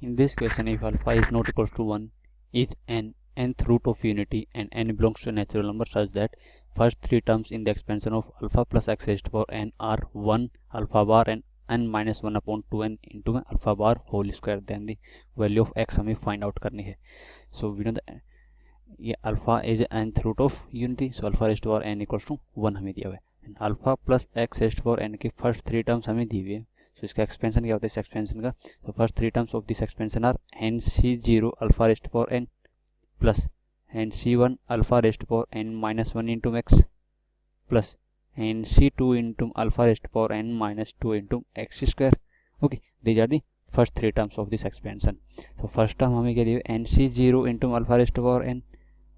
In this question, if alpha is not equals to 1, is an nth root of unity and n belongs to a natural number such that first three terms in the expansion of alpha plus x raised to power n are 1 alpha bar and n minus 1 upon 2n into alpha bar whole square. Then the value of x हमें find out करनी है. So we know that ये alpha is nth root of unity, so alpha raised to power n equals to 1 हमें दिया हुआ है. And alpha plus x raised to power n की first three terms हमें दी हुई है. So इसका एक्सपेंशन क्या होता है इस एक्सपेंशन का? तो first three terms of this expansion are n C zero alpha raised power n plus n C one alpha raised power n minus one into x plus n C two into alpha raised power n minus two into x square. Okay, these are the first three terms of this expansion. तो first term हमें क्या दी हुई है? N C zero into alpha raised power N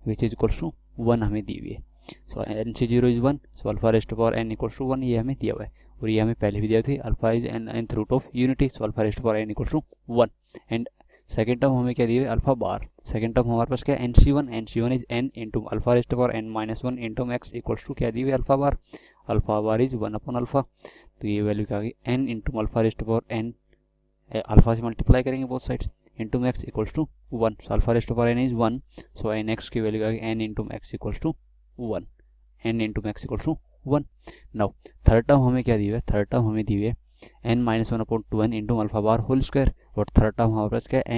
which is equals to 1 हमें दी हुई है. So N C zero is 1, so alpha raised power n equals to 1 ये हमें दिया हुआ है. और ये हमें पहले भी दिया थी alpha is an nth root of unity, so alpha raised power n equals to 1. And second term हमें क्या दी है? अल्फा बार. सेकंड टर्म हमारे पास क्या है? N C one is n into alpha raised power n minus 1 into x equals to क्या दी हुई है? Alpha bar. Alpha bar is 1 upon alpha. तो ये वैल्यू क्या आ गई? N into alpha raised power n alpha से मल्टीप्लाई करेंगे both sides into x equals to 1. So alpha raised power n is 1, so n x की value क्या आ गई? N into x equals to 1. N into x equals to 1. Now third term हमें क्या दी हुई है? थर्ड टर्म हमें दी हुई है n minus 1 upon 2n into alpha bar whole square. और थर्ड टर्म हमारे पास क्या है?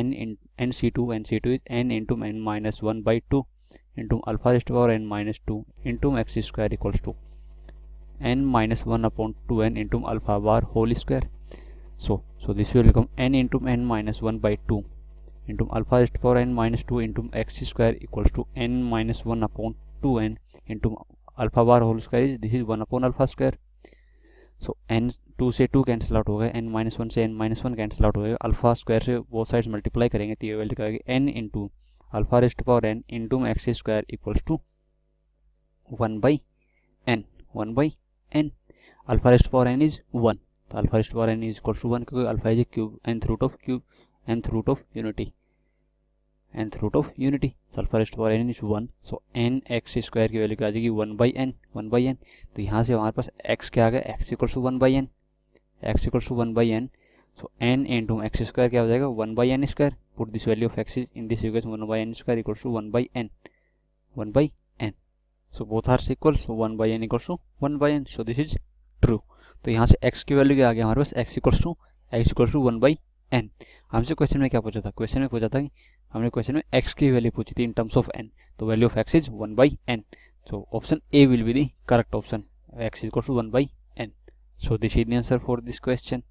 N C two is n into n minus 1 by 2 into alpha raised power n minus 2 into x square equals to n minus 1 upon 2n into alpha bar whole square. So this will become n into n minus 1 by 2 into alpha raised power n minus 2 into x square equals to n minus 1 upon 2n into alpha bar whole square is this is 1 upon alpha square. So n 2 से 2 cancel out हो गए, N minus 1 से N minus 1 cancel out हो गए, alpha square से वो sides multiply करेंगे तो ये वैल्यू क्या आएगी? N into alpha raised power n into x square equals to 1 by n. 1 by n. Alpha raised power n is 1, तो alpha raised power n is equals to 1 क्योंकि alpha is cube nth root of unity. nth root of unity. So alpha raised power n is 1, so n x square की value क्या आ जाएगी? 1 by n. 1 by N. तो यहाँ से हमारे पास x क्या आ गया? x equals to 1 by n. x equals to 1 by n. So n into x square क्या हो जाएगा? 1 by n square. Put this value of x in this equation 1 by n square equals to 1 by n. 1 by n. So both are equal, so 1 by n equals to 1 by n. So this is true. तो यहाँ से x की value क्या आ गया हमारे पास? x equals to 1 by n. हमसे क्वेश्चन में क्या पूछा था? क्वेश्चन में पूछा था कि हमने क्वेश्चन में x की वैल्यू पूछी थी इन टर्म्स ऑफ n, तो value of x is 1 by n. So option A will be the correct option. x equals to 1 by n. So this is the answer for this question.